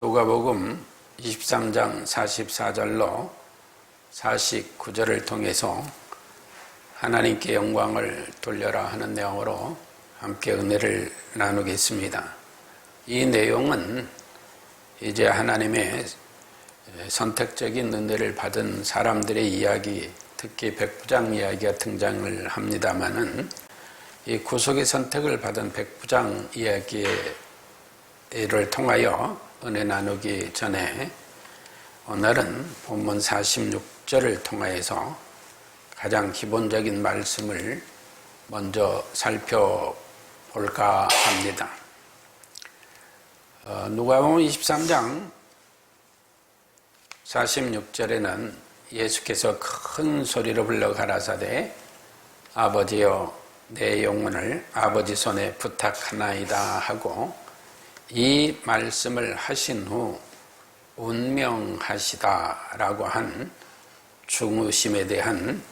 누가복음 23장 44절로 49절을 통해서 하나님께 영광을 돌려라 하는 내용으로 함께 은혜를 나누겠습니다. 이 내용은 이제 하나님의 선택적인 은혜를 받은 사람들의 이야기, 특히 백부장 이야기가 등장을 합니다마는 이 구속의 선택을 받은 백부장 이야기를 통하여 은혜 나누기 전에 오늘은 본문 46절을 통하여서 가장 기본적인 말씀을 먼저 살펴볼까 합니다. 누가복음 23장 46절에는 예수께서 큰 소리로 불러 가라사대 아버지여 내 영혼을 아버지 손에 부탁하나이다 하고 이 말씀을 하신 후 운명하시다라고 한 중후심에 대한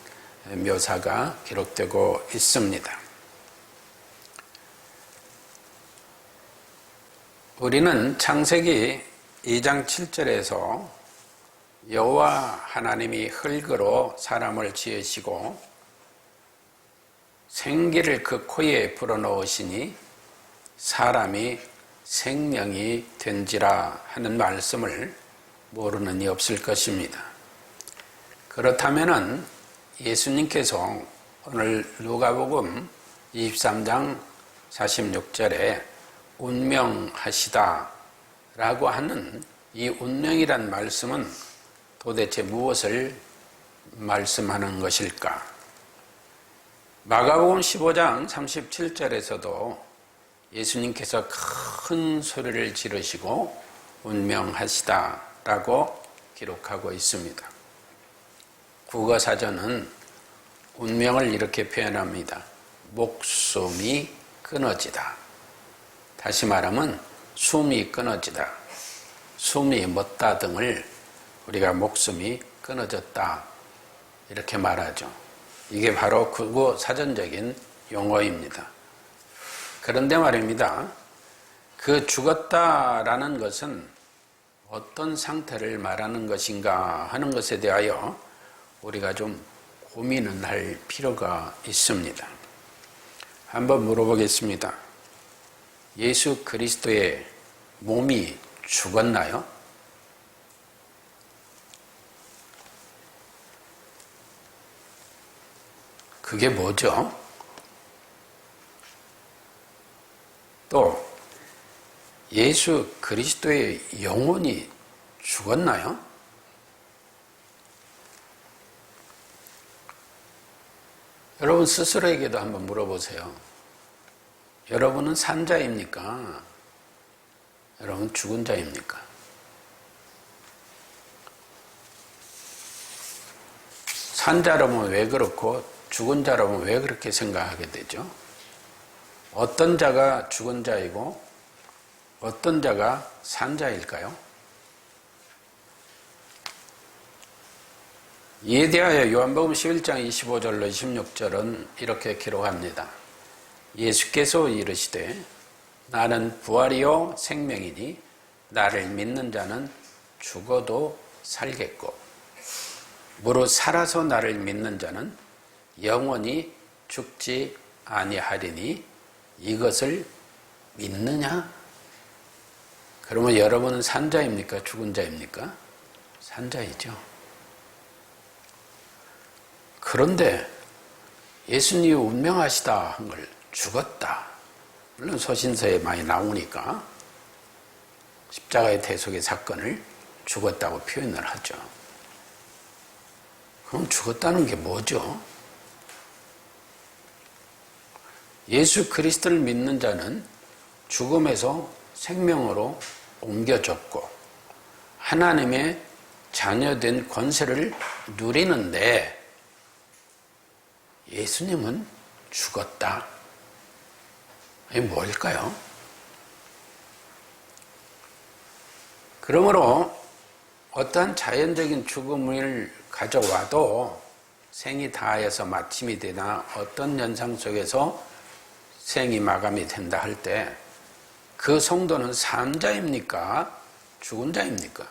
묘사가 기록되고 있습니다. 우리는 창세기 2장 7절에서 여호와 하나님이 흙으로 사람을 지으시고 생기를 그 코에 불어넣으시니 사람이 생명이 된지라 하는 말씀을 모르는 이 없을 것입니다. 그렇다면 예수님께서 오늘 누가복음 23장 46절에 운명하시다 라고 하는 이 운명이란 말씀은 도대체 무엇을 말씀하는 것일까? 마가복음 15장 37절에서도 예수님께서 큰 소리를 지르시고 운명하시다라고 기록하고 있습니다. 국어사전은 운명을 이렇게 표현합니다. 목숨이 끊어지다. 다시 말하면 숨이 끊어지다. 숨이 멎다 등을 우리가 목숨이 끊어졌다 이렇게 말하죠. 이게 바로 국어사전적인 용어입니다. 그런데 말입니다. 그 죽었다라는 것은 어떤 상태를 말하는 것인가 하는 것에 대하여 우리가 좀 고민을 할 필요가 있습니다. 한번 물어보겠습니다. 예수 그리스도의 몸이 죽었나요? 그게 뭐죠? 또 예수 그리스도의 영혼이 죽었나요? 여러분 스스로에게도 한번 물어보세요. 여러분은 산 자입니까? 여러분 죽은 자입니까? 산 자라면 왜 그렇고 죽은 자라면 왜 그렇게 생각하게 되죠? 어떤 자가 죽은 자이고 어떤 자가 산 자일까요? 이에 대하여 요한복음 11장 25절로 26절은 이렇게 기록합니다. 예수께서 이르시되 나는 부활이요 생명이니 나를 믿는 자는 죽어도 살겠고 무릇 살아서 나를 믿는 자는 영원히 죽지 아니하리니 이것을 믿느냐? 그러면 여러분은 산 자입니까? 죽은 자입니까? 산 자이죠. 그런데 예수님이 운명하시다 한 걸 죽었다. 물론 서신서에 많이 나오니까 십자가의 대속의 사건을 죽었다고 표현을 하죠. 그럼 죽었다는 게 뭐죠? 예수 그리스도를 믿는 자는 죽음에서 생명으로 옮겨졌고 하나님의 자녀된 권세를 누리는데 예수님은 죽었다. 이게 뭘까요? 그러므로 어떠한 자연적인 죽음을 가져와도 생이 다하여서 마침이 되나 어떤 현상 속에서 생이 마감이 된다 할 때 그 성도는 산자입니까? 죽은 자입니까?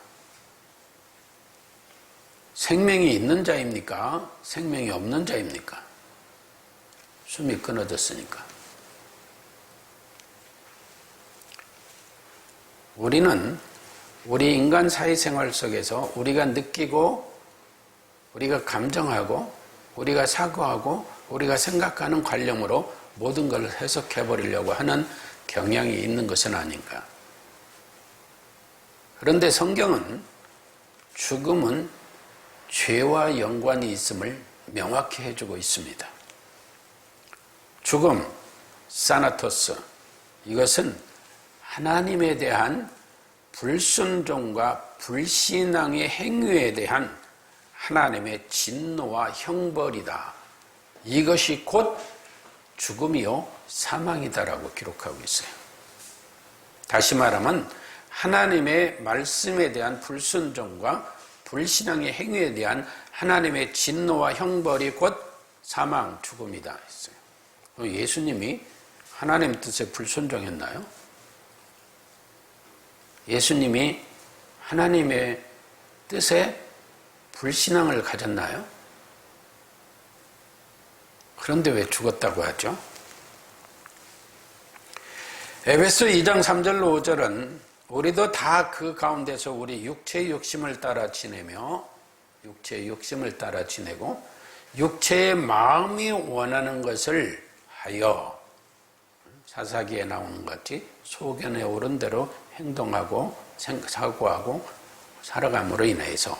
생명이 있는 자입니까? 생명이 없는 자입니까? 숨이 끊어졌으니까. 우리는 우리 인간 사회생활 속에서 우리가 느끼고 우리가 감정하고 우리가 사고하고 우리가 생각하는 관념으로 모든 걸 해석해 버리려고 하는 경향이 있는 것은 아닌가. 그런데 성경은 죽음은 죄와 연관이 있음을 명확히 해주고 있습니다. 죽음, 사나토스, 이것은 하나님에 대한 불순종과 불신앙의 행위에 대한 하나님의 진노와 형벌이다. 이것이 곧 죽음이요 사망이다라고 기록하고 있어요. 다시 말하면 하나님의 말씀에 대한 불순종과 불신앙의 행위에 대한 하나님의 진노와 형벌이 곧 사망, 죽음이다 했어요. 예수님이 하나님 뜻에 불순종했나요? 예수님이 하나님의 뜻에 불신앙을 가졌나요? 그런데 왜 죽었다고 하죠? 에베소 2장 3절로 5절은 우리도 다 그 가운데서 우리 육체의 욕심을 따라 지내며 육체의 욕심을 따라 지내고 육체의 마음이 원하는 것을 하여 사사기에 나오는 것 같이 소견에 오른 대로 행동하고 사고하고 살아감으로 인해서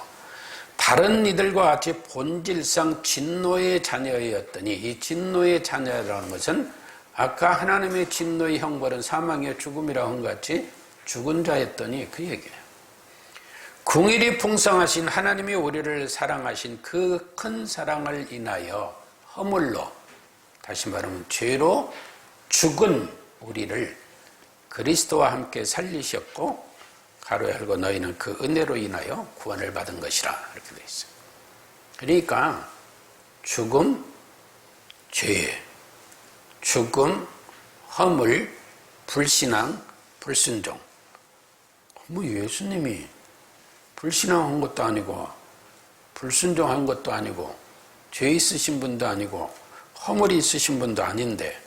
다른 이들과 같이 본질상 진노의 자녀였더니 이 진노의 자녀라는 것은 아까 하나님의 진노의 형벌은 사망의 죽음이라고 한 것 같이 죽은 자였더니 그 얘기예요. 궁일이 풍성하신 하나님이 우리를 사랑하신 그 큰 사랑을 인하여 허물로 다시 말하면 죄로 죽은 우리를 그리스도와 함께 살리셨고 가로 열고 너희는 그 은혜로 인하여 구원을 받은 것이라 이렇게 되어 있어요. 그러니까 죽음, 죄, 죽음, 허물, 불신앙, 불순종. 예수님이 불신앙한 것도 아니고 불순종한 것도 아니고 죄 있으신 분도 아니고 허물이 있으신 분도 아닌데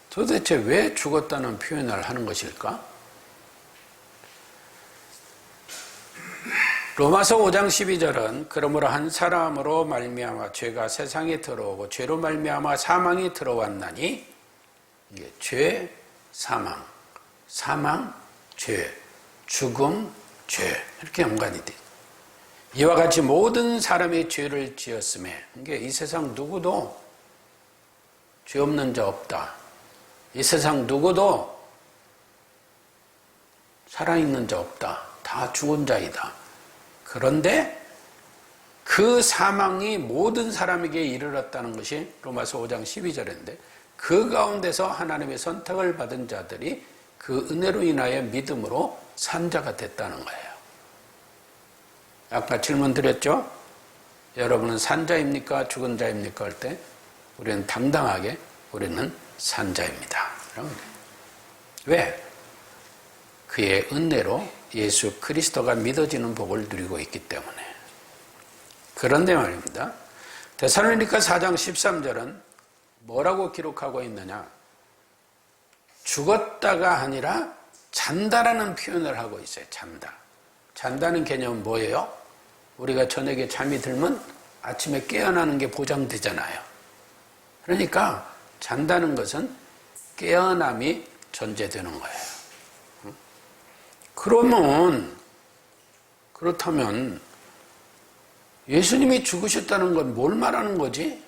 도대체 왜 죽었다는 표현을 하는 것일까? 로마서 5장 12절은 그러므로 한 사람으로 말미암아 죄가 세상에 들어오고 죄로 말미암아 사망이 들어왔나니 이게 죄, 사망, 사망, 죄, 죽음, 죄 이렇게 연관이 돼. 이와 같이 모든 사람이 죄를 지었음에 이게 이 세상 누구도 죄 없는 자 없다. 이 세상 누구도 살아있는 자 없다. 다 죽은 자이다. 그런데 그 사망이 모든 사람에게 이르렀다는 것이 로마서 5장 12절인데 그 가운데서 하나님의 선택을 받은 자들이 그 은혜로 인하여 믿음으로 산 자가 됐다는 거예요. 아까 질문 드렸죠? 여러분은 산 자입니까? 죽은 자입니까? 할 때 우리는 당당하게 우리는 산 자입니다. 왜? 그의 은혜로 예수 그리스도가 믿어지는 복을 누리고 있기 때문에. 그런데 말입니다. 데살로니가 4장 13절은 뭐라고 기록하고 있느냐? 죽었다가 아니라 잔다라는 표현을 하고 있어요. 잔다. 잔다는 개념은 뭐예요? 우리가 저녁에 잠이 들면 아침에 깨어나는 게 보장되잖아요. 그러니까 잔다는 것은 깨어남이 존재되는 거예요. 그렇다면 예수님이 죽으셨다는 건 뭘 말하는 거지?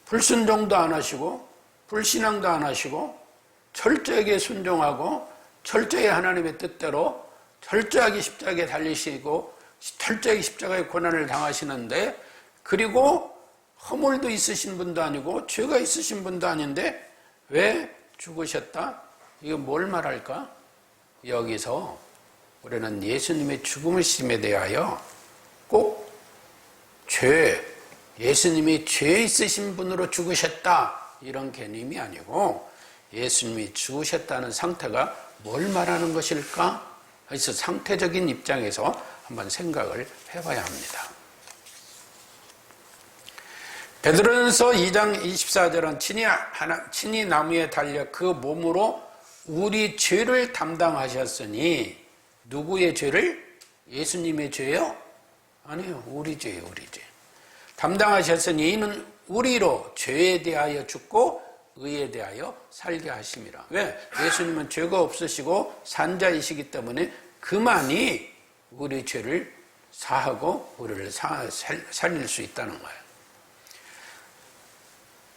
불순종도 안 하시고 불신앙도 안 하시고 철저하게 순종하고 철저히 하나님의 뜻대로 철저하게 십자가에 달리시고 철저하게 십자가의 고난을 당하시는데 그리고 허물도 있으신 분도 아니고 죄가 있으신 분도 아닌데 왜 죽으셨다? 이거 뭘 말할까? 여기서 우리는 예수님의 죽음심에 대하여 꼭 예수님이 죄 있으신 분으로 죽으셨다 이런 개념이 아니고 예수님이 죽으셨다는 상태가 뭘 말하는 것일까? 그래서 상태적인 입장에서 한번 생각을 해봐야 합니다. 베드로전서 2장 24절은 친히 나무에 달려 그 몸으로 우리 죄를 담당하셨으니, 누구의 죄를? 예수님의 죄요? 아니요, 우리 죄예요, 우리 죄. 담당하셨으니 이는 우리로 죄에 대하여 죽고 의에 대하여 살게 하심이라. 왜? 예수님은 죄가 없으시고 산자이시기 때문에 그만이 우리 죄를 사하고 우리를 살릴 수 있다는 거예요.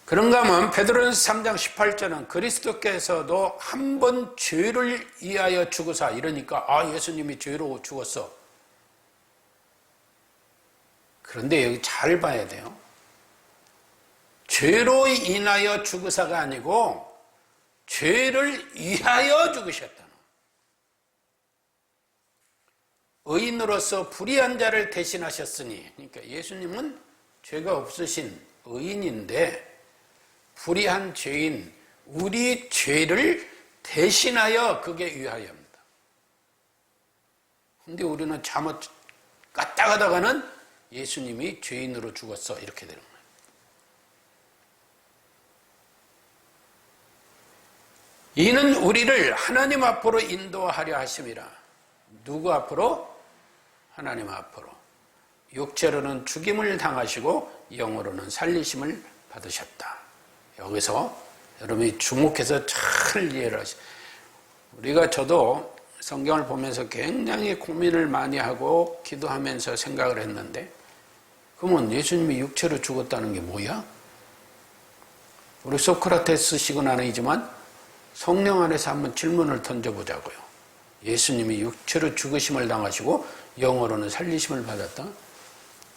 그런가 하면 베드로전서 3장 18절은 그리스도께서도 한 번 죄를 위하여 죽으사, 이러니까 예수님이 죄로 죽었어. 그런데 여기 잘 봐야 돼요. 죄로 인하여 죽으사가 아니고 죄를 위하여 죽으셨다는. 의인으로서 불의한 자를 대신하셨으니, 그러니까 예수님은 죄가 없으신 의인인데 불의한 죄인 우리 죄를 대신하여 그게 위하여입니다. 근데 우리는 잘못 까딱하다가는 예수님이 죄인으로 죽었어 이렇게 되는 거예요. 이는 우리를 하나님 앞으로 인도하려 하심이라. 누구 앞으로? 하나님 앞으로. 육체로는 죽임을 당하시고 영으로는 살리심을 받으셨다. 여기서 여러분이 주목해서 잘 이해를 하시죠. 저도 성경을 보면서 굉장히 고민을 많이 하고 기도하면서 생각을 했는데, 그러면 예수님이 육체로 죽었다는 게 뭐야? 우리 소크라테스 식은 아니지만 성령 안에서 한번 질문을 던져보자고요. 예수님이 육체로 죽으심을 당하시고 영으로는 살리심을 받았다?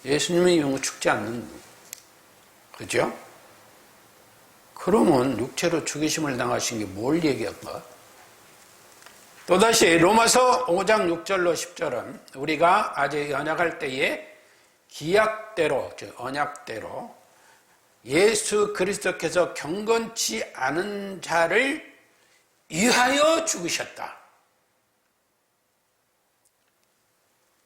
예수님이 영으로 죽지 않는, 그죠? 그러면 육체로 죽으심을 당하신 게 뭘 얘기할까? 또다시 로마서 5장 6절로 10절은 우리가 아직 연약할 때에 기약대로, 즉 언약대로 예수 그리스도께서 경건치 않은 자를 위하여 죽으셨다.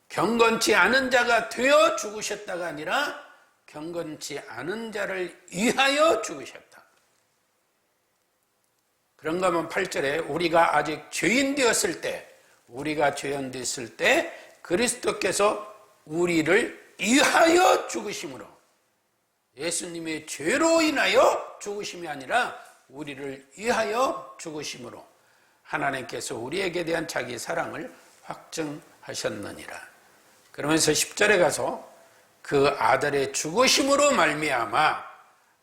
경건치 않은 자가 되어 죽으셨다가 아니라 경건치 않은 자를 위하여 죽으셨다. 그런가 하면 8절에 우리가 아직 죄인 되었을 때, 그리스도께서 우리를 위하여 죽으심으로, 예수님의 죄로 인하여 죽으심이 아니라 우리를 위하여 죽으심으로 하나님께서 우리에게 대한 자기 사랑을 확증하셨느니라. 그러면서 10절에 가서 그 아들의 죽으심으로 말미암아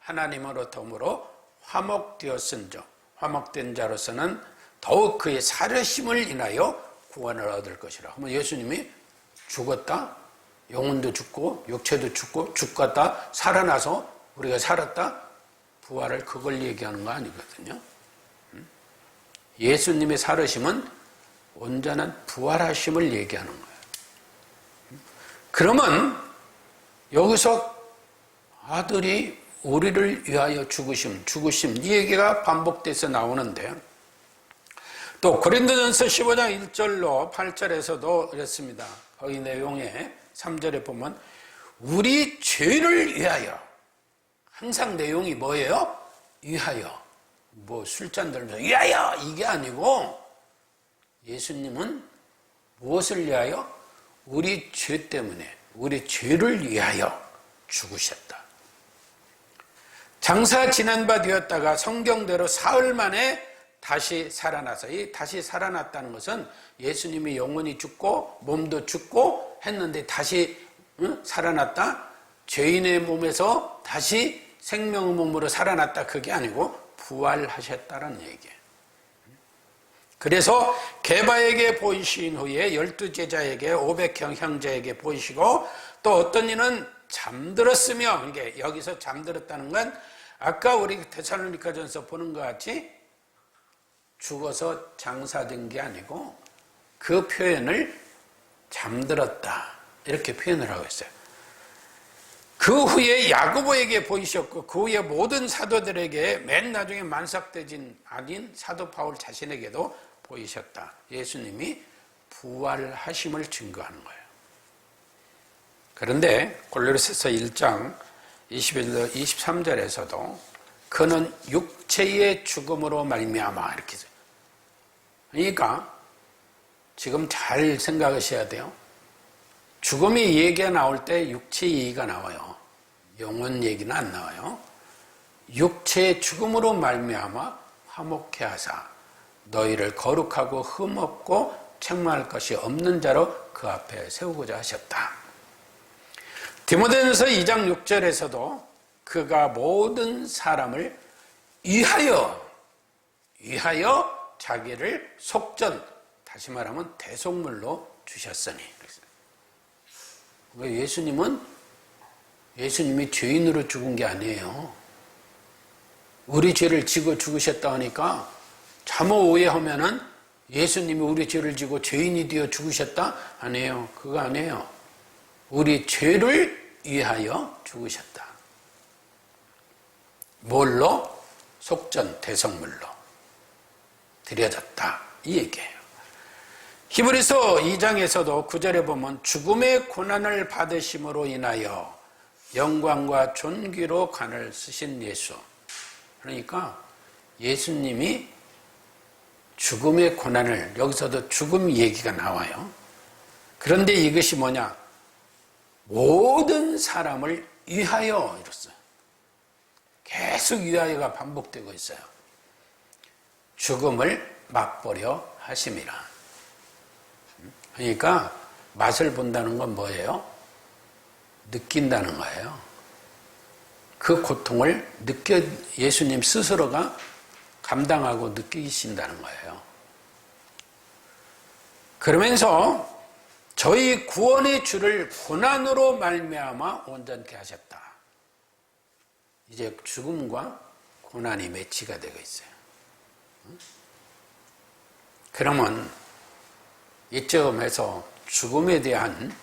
하나님으로부터 화목되었은즉, 화목된 자로서는 더욱 그의 살으심을 인하여 구원을 얻을 것이라. 그러면 예수님이 죽었다, 영혼도 죽고 육체도 죽었다, 살아나서 우리가 살았다, 부활을 그걸 얘기하는 거 아니거든요. 예수님의 살으심은 온전한 부활하심을 얘기하는 거예요. 그러면 여기서 아들이 우리를 위하여 죽으심 이 얘기가 반복돼서 나오는데, 또 고린도전서 15장 1절로 8절에서도 그랬습니다. 거기 내용에 3절에 보면 우리 죄를 위하여, 항상 내용이 뭐예요? 위하여. 뭐 술잔 들면서 위하여 이게 아니고, 예수님은 무엇을 위하여? 우리 죄 때문에, 우리 죄를 위하여 죽으셨다. 장사 지난 바 되었다가 성경대로 사흘 만에 다시 살아나서, 이 다시 살아났다는 것은 예수님이 영혼이 죽고 몸도 죽고 했는데 다시 살아났다, 죄인의 몸에서 다시 생명의 몸으로 살아났다, 그게 아니고 부활하셨다는 얘기예요. 그래서 게바에게 보이신 후에 12제자에게 500형 형제에게 보이시고, 또 어떤 이는 잠들었으며, 이게 여기서 잠들었다는 건 아까 우리 데살로니가전서 보는 것 같이 죽어서 장사된 게 아니고 그 표현을 잠들었다 이렇게 표현을 하고 있어요. 그 후에 야고보에게 보이셨고, 그 후에 모든 사도들에게 맨 나중에 만삭대진 아닌 사도 바울 자신에게도 보이셨다. 예수님이 부활하심을 증거하는 거예요. 그런데 골로새서 1장 21절 23절에서도 그는 육체의 죽음으로 말미암아 이렇게 해요. 그러니까 지금 잘 생각하셔야 돼요. 죽음의 얘기가 나올 때 육체 얘기가 나와요. 영혼 얘기는 안 나와요. 육체의 죽음으로 말미암아 화목케 하사 너희를 거룩하고 흠없고 책망할 것이 없는 자로 그 앞에 세우고자 하셨다. 디모데전서 2장 6절에서도 그가 모든 사람을 위하여 자기를 속전, 다시 말하면 대속물로 주셨으니. 예수님이 죄인으로 죽은 게 아니에요. 우리 죄를 지고 죽으셨다 하니까 잘못 오해하면은 예수님이 우리 죄를 지고 죄인이 되어 죽으셨다? 아니에요. 그거 아니에요. 우리 죄를 위하여 죽으셨다. 뭘로? 속전, 대속물로 드려졌다. 이 얘기예요. 히브리서 2장에서도 9절에 보면 죽음의 고난을 받으심으로 인하여 영광과 존귀로 관을 쓰신 예수. 그러니까 예수님이 죽음의 고난을, 여기서도 죽음 얘기가 나와요. 그런데 이것이 뭐냐? 모든 사람을 위하여 이랬어요. 계속 위하여가 반복되고 있어요. 죽음을 맛보려 하심이라. 그러니까 맛을 본다는 건 뭐예요? 느낀다는 거예요. 그 고통을 예수님 스스로가 감당하고 느끼신다는 거예요. 그러면서 저희 구원의 주를 고난으로 말미암아 온전케 하셨다. 이제 죽음과 고난이 매치가 되고 있어요. 그러면 이쯤에서 죽음에 대한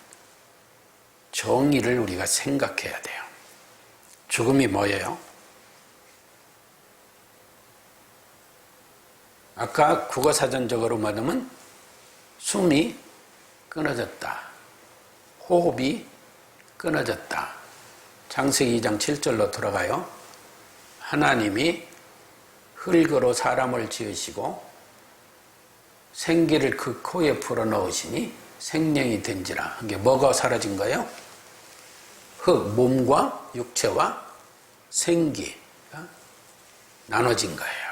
정의를 우리가 생각해야 돼요. 죽음이 뭐예요? 아까 국어사전적으로 말하면 숨이 끊어졌다. 호흡이 끊어졌다. 창세기 2장 7절로 돌아가요. 하나님이 흙으로 사람을 지으시고 생기를 그 코에 불어넣으시니 생명이 된지라. 이게 뭐가 사라진 거예요? 흙, 몸과 육체와 생기가 나눠진 거예요.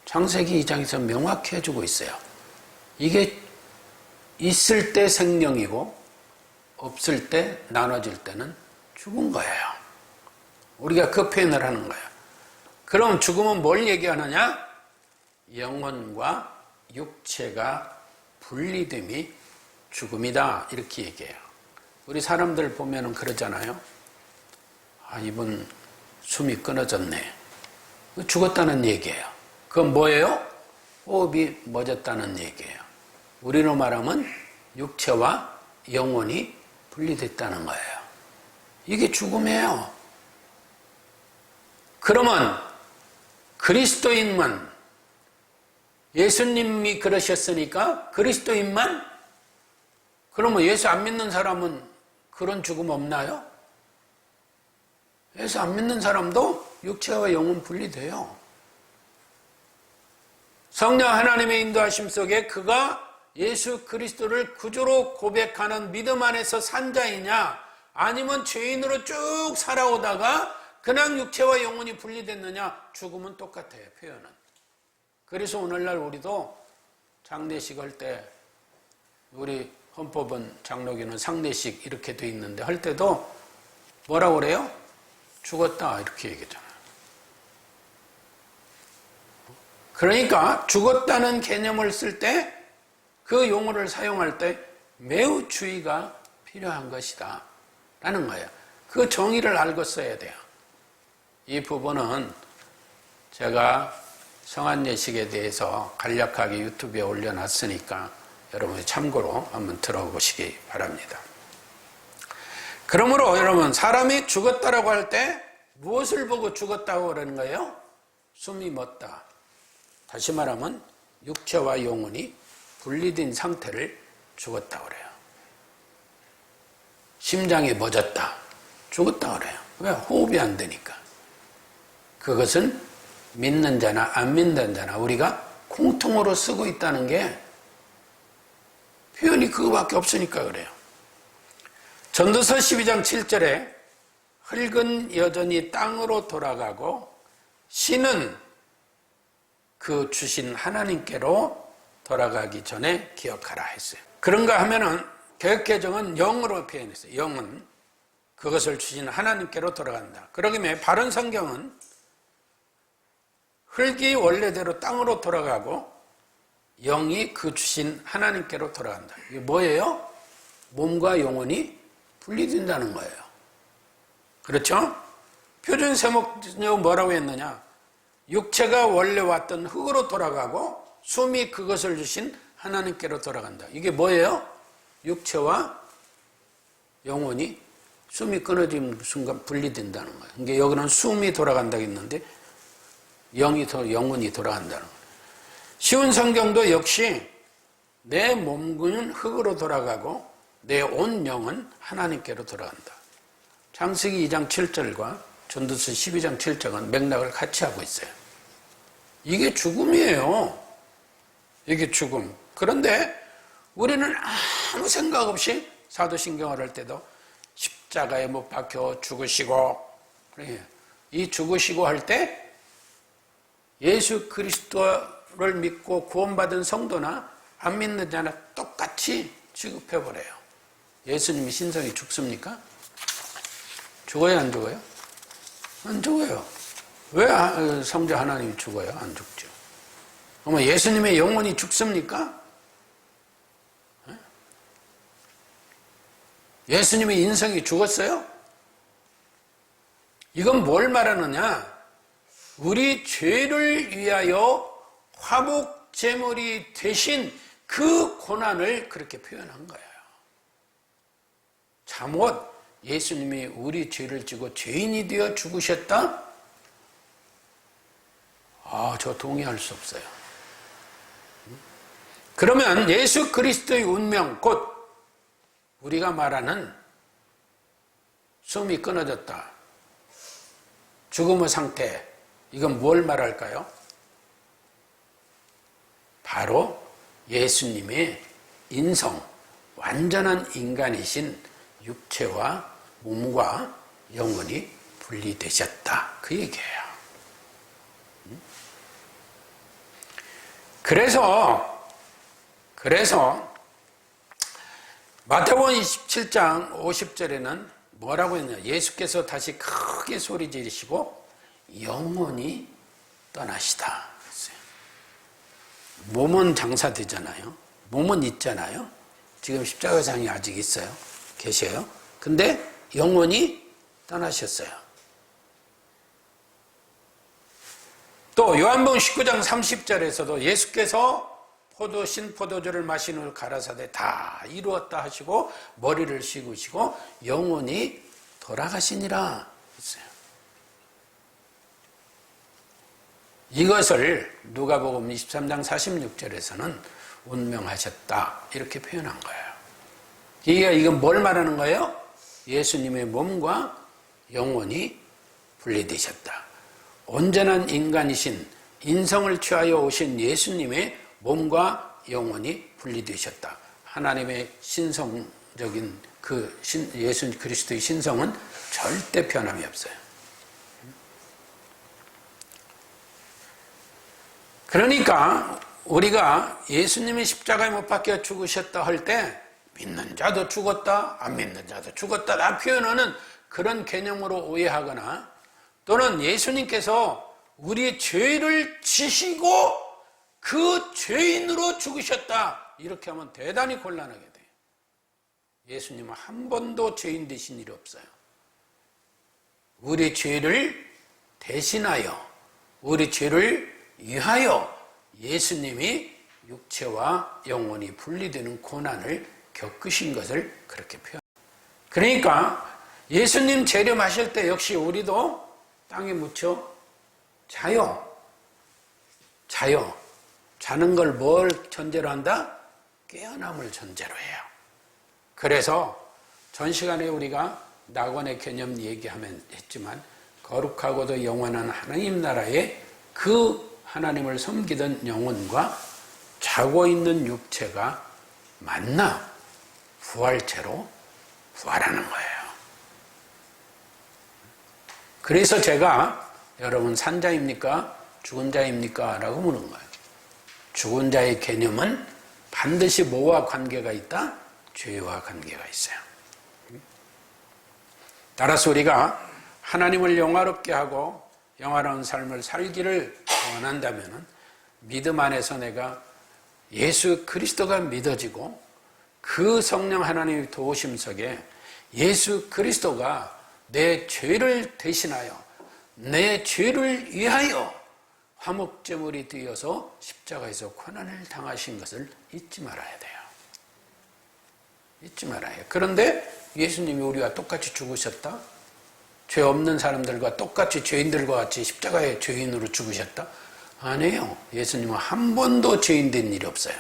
창세기 2장에서 명확히 해주고 있어요. 이게 있을 때 생명이고 없을 때 나눠질 때는 죽은 거예요. 우리가 그 표현을 하는 거예요. 그럼 죽음은 뭘 얘기하느냐? 영혼과 육체가 분리됨이 죽음이다. 이렇게 얘기해요. 우리 사람들 보면은 그러잖아요. 아, 이분 숨이 끊어졌네. 죽었다는 얘기예요. 그건 뭐예요? 호흡이 멎었다는 얘기예요. 우리로 말하면 육체와 영혼이 분리됐다는 거예요. 이게 죽음이에요. 그러면 그리스도인만, 예수님이 그러셨으니까 그리스도인만? 그러면 예수 안 믿는 사람은 그런 죽음 없나요? 예수 안 믿는 사람도 육체와 영혼 분리돼요. 성령 하나님의 인도하심 속에 그가 예수 그리스도를 구주로 고백하는 믿음 안에서 산 자이냐, 아니면 죄인으로 쭉 살아오다가 그냥 육체와 영혼이 분리됐느냐, 죽음은 똑같아요, 표현은. 그래서 오늘날 우리도 장례식 할 때, 우리 헌법은 장로교는 상례식 이렇게 돼 있는데 할 때도 뭐라고 그래요? 죽었다 이렇게 얘기하잖아요. 그러니까 죽었다는 개념을 쓸 때 그 용어를 사용할 때 매우 주의가 필요한 것이다 라는 거예요. 그 정의를 알고 써야 돼요. 이 부분은 제가 성안예식에 대해서 간략하게 유튜브에 올려놨으니까 여러분이 참고로 한번 들어보시기 바랍니다. 그러므로 여러분, 사람이 죽었다라고 할 때 무엇을 보고 죽었다고 그러는 거예요? 숨이 멎다. 다시 말하면 육체와 영혼이 분리된 상태를 죽었다 그래요. 심장이 멎었다. 죽었다 그래요. 왜? 호흡이 안 되니까. 그것은 믿는 자나 안 믿는 자나 우리가 공통으로 쓰고 있다는 게 표현이 그거밖에 없으니까 그래요. 전도서 12장 7절에 흙은 여전히 땅으로 돌아가고 신은 그 주신 하나님께로 돌아가기 전에 기억하라 했어요. 그런가 하면은 개역개정은 영으로 표현했어요. 영은 그것을 주신 하나님께로 돌아간다. 그러기에 바른 성경은 흙이 원래대로 땅으로 돌아가고 영이 그 주신 하나님께로 돌아간다. 이게 뭐예요? 몸과 영혼이 분리된다는 거예요. 그렇죠? 표준 세목은 뭐라고 했느냐? 육체가 원래 왔던 흙으로 돌아가고 숨이 그것을 주신 하나님께로 돌아간다. 이게 뭐예요? 육체와 영혼이 숨이 끊어지는 순간 분리된다는 거예요. 그러니까 여기는 숨이 돌아간다고 했는데 영혼이 돌아간다는 거예요. 쉬운 성경도 역시 내 몸은 흙으로 돌아가고 내 온 영은 하나님께로 돌아간다. 창세기 2장 7절과 전도서 12장 7절은 맥락을 같이 하고 있어요. 이게 죽음이에요. 이게 죽음. 그런데 우리는 아무 생각 없이 사도신경을 할 때도 십자가에 못 박혀 죽으시고, 이 죽으시고 할 때 예수 그리스도를 믿고 구원받은 성도나 안 믿는 자나 똑같이 취급해버려요. 예수님이 신성이 죽습니까? 죽어요, 안 죽어요? 안 죽어요. 왜 성자 하나님이 죽어요? 안 죽죠. 그러면 예수님의 영혼이 죽습니까? 예수님의 인성이 죽었어요? 이건 뭘 말하느냐? 우리 죄를 위하여 화목 제물이 되신 그 고난을 그렇게 표현한 거예요. 잠옷 예수님이 우리 죄를 지고 죄인이 되어 죽으셨다? 저 동의할 수 없어요. 그러면 예수 그리스도의 운명, 곧 우리가 말하는 숨이 끊어졌다, 죽음의 상태, 이건 뭘 말할까요? 바로 예수님의 인성, 완전한 인간이신 육체와 몸과 영혼이 분리되셨다, 그 얘기예요. 그래서 마태복음 27장 50절에는 뭐라고 했냐? 예수께서 다시 크게 소리 지르시고 영원히 떠나시다 했어요. 몸은 장사되잖아요. 몸은 있잖아요. 지금 십자가상이 아직 있어요. 계셔요. 근데 영원히 떠나셨어요. 또 요한복음 19장 30절에서도 예수께서 신포도주를 마신 후 가라사대 다 이루었다 하시고 머리를 식으시고 영원히 돌아가시니라 했어요. 이것을 누가복음 23장 46절에서는 운명하셨다 이렇게 표현한 거예요. 이건 뭘 말하는 거예요? 예수님의 몸과 영혼이 분리되셨다. 온전한 인간이신 인성을 취하여 오신 예수님의 몸과 영혼이 분리되셨다. 하나님의 신성적인 예수 그리스도의 신성은 절대 변함이 없어요. 그러니까 우리가 예수님이 십자가에 못 박혀 죽으셨다 할 때 믿는 자도 죽었다, 안 믿는 자도 죽었다 다 표현하는 그런 개념으로 오해하거나, 또는 예수님께서 우리의 죄를 지시고 그 죄인으로 죽으셨다 이렇게 하면 대단히 곤란하게 돼요. 예수님은 한 번도 죄인 되신 일이 없어요. 우리 죄를 대신하여, 우리 죄를 위하여 예수님이 육체와 영혼이 분리되는 고난을 겪으신 것을 그렇게 표현합니다. 그러니까 예수님 재림하실 때 역시 우리도 땅에 묻혀 자요. 자는 걸 뭘 전제로 한다? 깨어남을 전제로 해요. 그래서 전 시간에 우리가 낙원의 개념 얘기하면 했지만 거룩하고도 영원한 하나님 나라에 그 하나님을 섬기던 영혼과 자고 있는 육체가 만나 부활체로 부활하는 거예요. 그래서 제가 여러분 산자입니까? 죽은 자입니까? 라고 묻는 거예요. 죽은 자의 개념은 반드시 뭐와 관계가 있다? 죄와 관계가 있어요. 따라서 우리가 하나님을 영화롭게 하고 영화로운 삶을 살기를 원한다면 믿음 안에서 내가 예수 그리스도가 믿어지고 그 성령 하나님의 도우심 속에 예수 그리스도가 내 죄를 대신하여 내 죄를 위하여 화목제물이 되어서 십자가에서 고난을 당하신 것을 잊지 말아야 돼요. 잊지 말아요. 그런데 예수님이 우리와 똑같이 죽으셨다? 죄 없는 사람들과 똑같이 죄인들과 같이 십자가의 죄인으로 죽으셨다? 아니에요. 예수님은 한 번도 죄인 된 일이 없어요.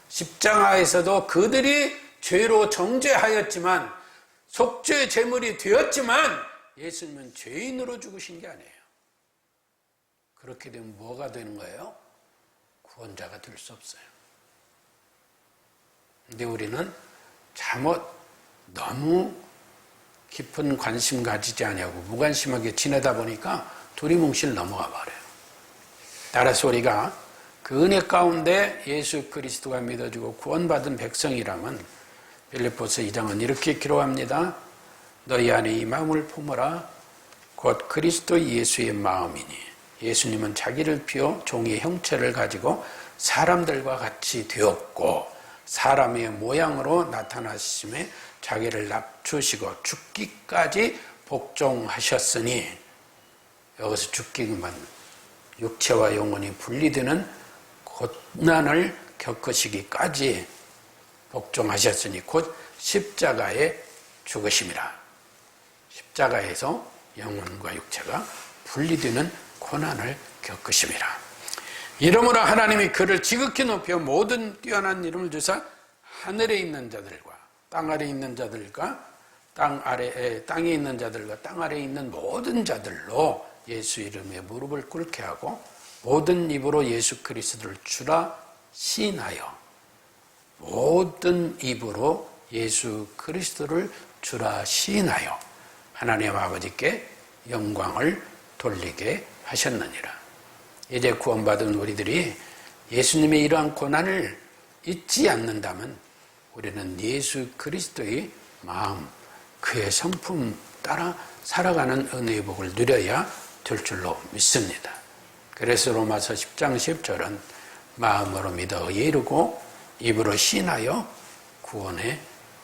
십자가에서도 그들이 죄로 정죄하였지만 속죄 제물이 되었지만 예수님은 죄인으로 죽으신 게 아니에요. 그렇게 되면 뭐가 되는 거예요? 구원자가 될 수 없어요. 근데 우리는 잘못 너무 깊은 관심 가지지 않냐고 무관심하게 지내다 보니까 두리뭉실 넘어가 버려요. 따라서 우리가 그 은혜 가운데 예수 그리스도가 믿어지고 구원받은 백성이라면 빌립보서 2장은 이렇게 기록합니다. 너희 안에 이 마음을 품어라. 곧 그리스도 예수의 마음이니 예수님은 자기를 비워 종의 형체를 가지고 사람들과 같이 되었고 사람의 모양으로 나타나심에 자기를 낮추시고 죽기까지 복종하셨으니 여기서 죽기만 육체와 영혼이 분리되는 고난을 겪으시기까지 복종하셨으니 곧 십자가에 죽으심이라. 십자가에서 영혼과 육체가 분리되는 고난을 겪으심이라. 이러므로 하나님이 그를 지극히 높여 모든 뛰어난 이름을 주사 하늘에 있는 자들과 땅 아래에 있는 자들과 땅에 있는 자들과 땅 아래에 있는 모든 자들로 예수 이름에 무릎을 꿇게 하고 모든 입으로 예수 그리스도를 주라 시인하여 모든 입으로 예수 그리스도를 주라 시인하여 하나님 아버지께 영광을 돌리게 하셨느니라. 이제 구원받은 우리들이 예수님의 이러한 고난을 잊지 않는다면 우리는 예수 그리스도의 마음, 그의 성품 따라 살아가는 은혜의 복을 누려야 될 줄로 믿습니다. 그래서 로마서 10장 10절은 마음으로 믿어 의에 이르고 입으로 신하여 구원에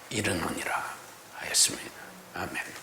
이르느니라 하였습니다. 아멘.